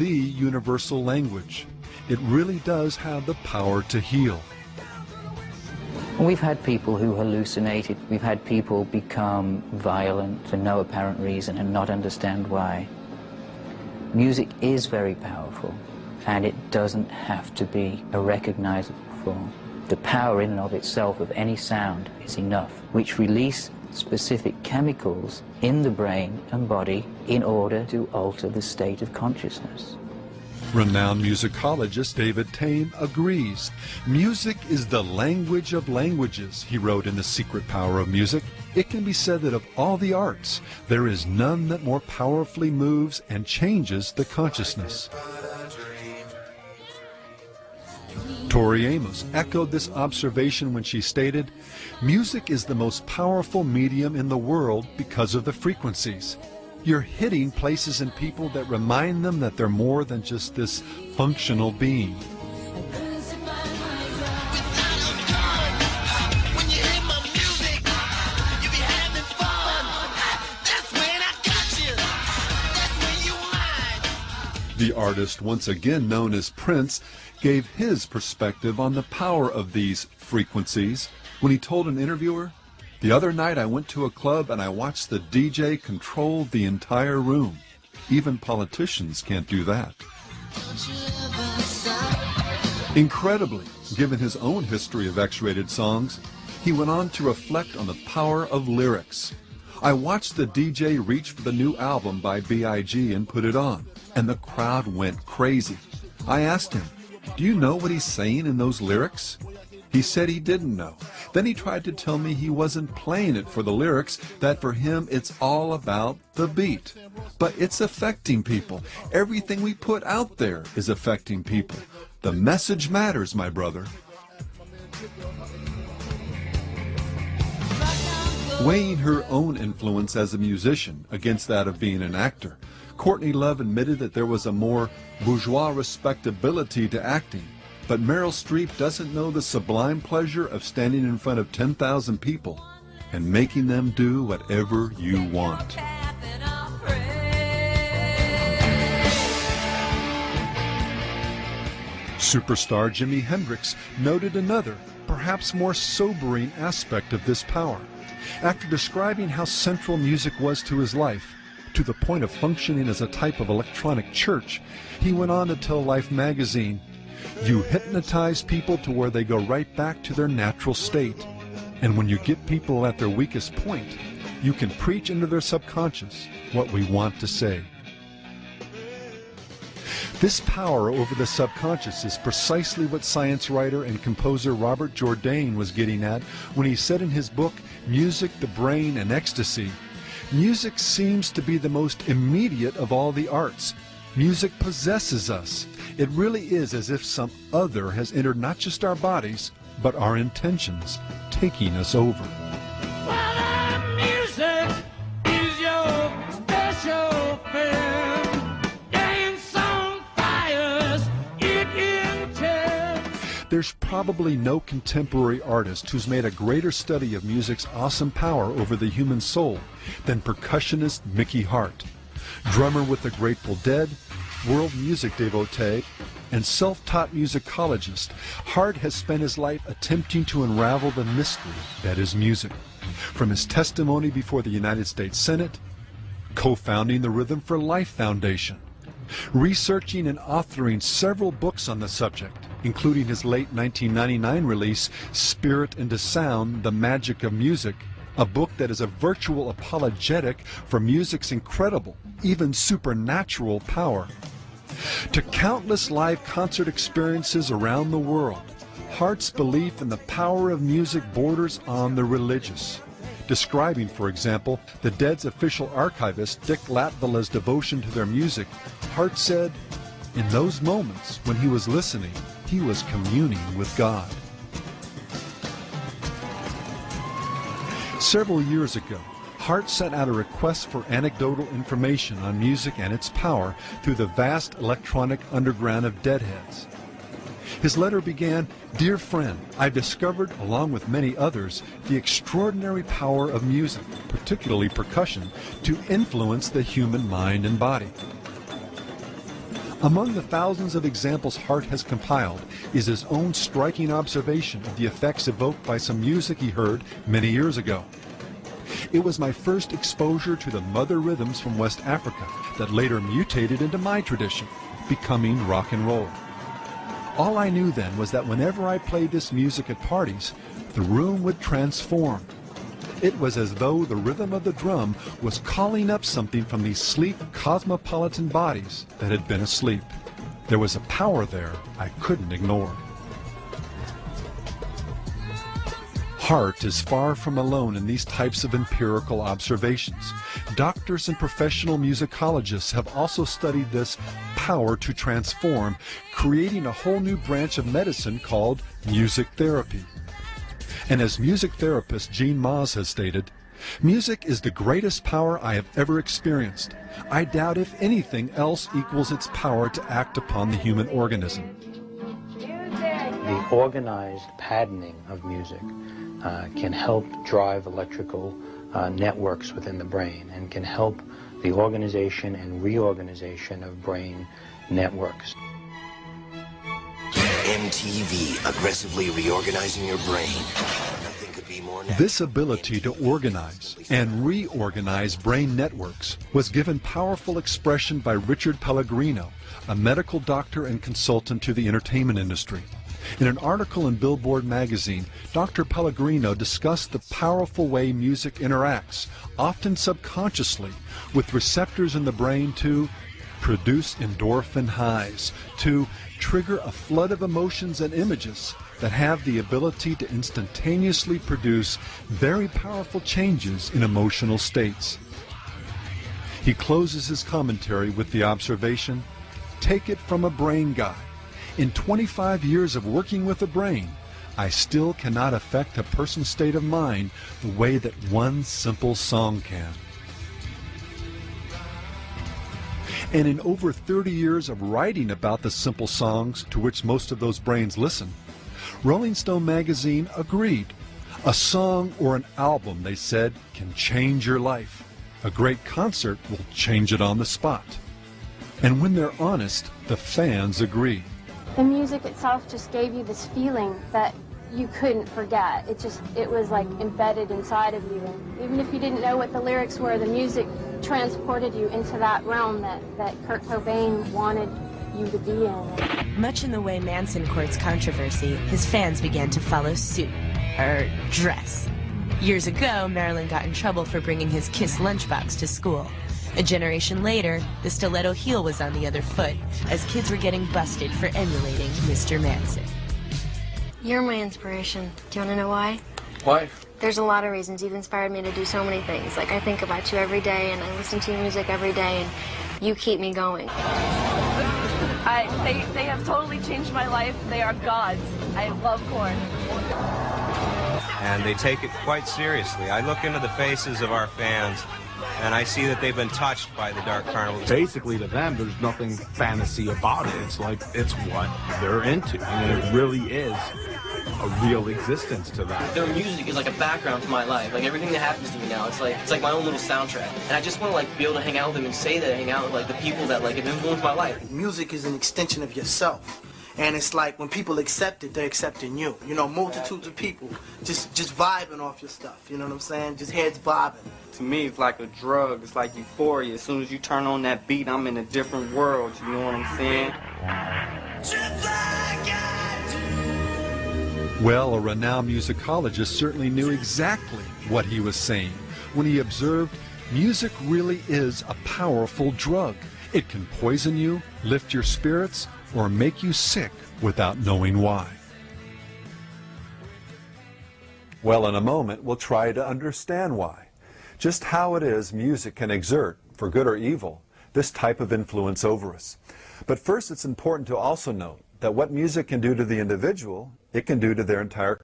the universal language. It really does have the power to heal. We've had people who hallucinated. We've had people become violent for no apparent reason and not understand why. Music is very powerful, and it doesn't have to be a recognizable form. The power in and of itself of any sound is enough, which release specific chemicals in the brain and body in order to alter the state of consciousness. Renowned musicologist David Tame agrees. Music is the language of languages, he wrote in The Secret Power of Music. It can be said that of all the arts, there is none that more powerfully moves and changes the consciousness. Tori Amos echoed this observation when she stated, "Music is the most powerful medium in the world because of the frequencies. You're hitting places in people that remind them that they're more than just this functional being." The artist, once again known as Prince, gave his perspective on the power of these frequencies when he told an interviewer, "The other night I went to a club and I watched the DJ control the entire room. Even politicians can't do that." Incredibly, given his own history of X-rated songs, he went on to reflect on the power of lyrics. "I watched the DJ reach for the new album by B.I.G. and put it on, and the crowd went crazy. I asked him, 'Do you know what he's saying in those lyrics?' He said he didn't know. Then he tried to tell me he wasn't playing it for the lyrics, that for him it's all about the beat. But it's affecting people. Everything we put out there is affecting people. The message matters, my brother." Weighing her own influence as a musician against that of being an actor, Courtney Love admitted that there was a more bourgeois respectability to acting. But Meryl Streep doesn't know the sublime pleasure of standing in front of 10,000 people and making them do whatever you want. Superstar Jimi Hendrix noted another, perhaps more sobering aspect of this power. After describing how central music was to his life, to the point of functioning as a type of electronic church, he went on to tell Life magazine, "You hypnotize people to where they go right back to their natural state. And when you get people at their weakest point, you can preach into their subconscious what we want to say." This power over the subconscious is precisely what science writer and composer Robert Jourdain was getting at when he said in his book, Music, the Brain, and Ecstasy, "Music seems to be the most immediate of all the arts. Music possesses us. It really is as if some other has entered not just our bodies, but our intentions, taking us over." Well, music is your special friend. Dance on fires, it intends. There's probably no contemporary artist who's made a greater study of music's awesome power over the human soul than percussionist Mickey Hart. Drummer with the Grateful Dead, world music devotee, and self-taught musicologist, Hart has spent his life attempting to unravel the mystery that is music. From his testimony before the United States Senate, co-founding the Rhythm for Life Foundation, researching and authoring several books on the subject, including his late 1999 release, Spirit into Sound, The Magic of Music, a book that is a virtual apologetic for music's incredible, even supernatural power. To countless live concert experiences around the world, Hart's belief in the power of music borders on the religious. Describing, for example, the Dead's official archivist Dick Latvila's devotion to their music, Hart said, "In those moments when he was listening, he was communing with God." Several years ago, Hart sent out a request for anecdotal information on music and its power through the vast electronic underground of Deadheads. His letter began, "Dear friend, I've discovered, along with many others, the extraordinary power of music, particularly percussion, to influence the human mind and body. Among the thousands of examples Hart has compiled is his own striking observation of the effects evoked by some music he heard many years ago. It was my first exposure to the mother rhythms from West Africa that later mutated into my tradition, becoming rock and roll. All I knew then was that whenever I played this music at parties, the room would transform. It was as though the rhythm of the drum was calling up something from these sleek cosmopolitan bodies that had been asleep. There was a power there I couldn't ignore. Hart is far from alone in these types of empirical observations. Doctors and professional musicologists have also studied this power to transform, creating a whole new branch of medicine called music therapy. And as music therapist Gene Maas has stated, music is the greatest power I have ever experienced. I doubt if anything else equals its power to act upon the human organism. The organized patterning of music can help drive electrical networks within the brain and can help the organization and reorganization of brain networks. MTV, aggressively reorganizing your brain. Nothing could be more natural. This ability to organize and reorganize brain networks was given powerful expression by Richard Pellegrino, a medical doctor and consultant to the entertainment industry. In an article in Billboard magazine, Dr. Pellegrino discussed the powerful way music interacts, often subconsciously, with receptors in the brain to produce endorphin highs, to trigger a flood of emotions and images that have the ability to instantaneously produce very powerful changes in emotional states. He closes his commentary with the observation, "Take it from a brain guy. In 25 years of working with the brain, I still cannot affect a person's state of mind the way that one simple song can." And in over 30 years of writing about the simple songs to which most of those brains listen, Rolling Stone magazine agreed. A song or an album, they said, can change your life. A great concert will change it on the spot. And when they're honest, the fans agree. The music itself just gave you this feeling that you couldn't forget. It was like embedded inside of you. And even if you didn't know what the lyrics were, the music transported you into that realm that Kurt Cobain wanted you to be in. Much in the way Manson courts controversy, his fans began to follow suit, or dress. Years ago, Marilyn got in trouble for bringing his Kiss lunchbox to school. A generation later, the stiletto heel was on the other foot, as kids were getting busted for emulating Mr. Manson. You're my inspiration. Do you want to know why? Why? There's a lot of reasons. You've inspired me to do so many things. Like, I think about you every day, and I listen to your music every day, and you keep me going. They have totally changed my life. They are gods. I love Korn. And they take it quite seriously. I look into the faces of our fans, and I see that they've been touched by the Dark Carnival. Basically, to them, there's nothing fantasy about it. It's like, it's what they're into. I mean, it really is a real existence to that. Their music is like a background to my life. Like everything that happens to me now, it's like my own little soundtrack. And I just want to like be able to hang out with them and say that I hang out with like the people that like have influenced my life. Music is an extension of yourself. And it's like when people accept it, they're accepting you. You know, multitudes of people just vibing off your stuff. You know what I'm saying? Just heads bobbing. To me, it's like a drug. It's like euphoria. As soon as you turn on that beat, I'm in a different world. You know what I'm saying? Well, a renowned musicologist certainly knew exactly what he was saying when he observed music really is a powerful drug. It can poison you, lift your spirits, or make you sick without knowing why. Well, in a moment, we'll try to understand why. Just how it is music can exert, for good or evil, this type of influence over us. But first, it's important to also note that what music can do to the individual, it can do to their entire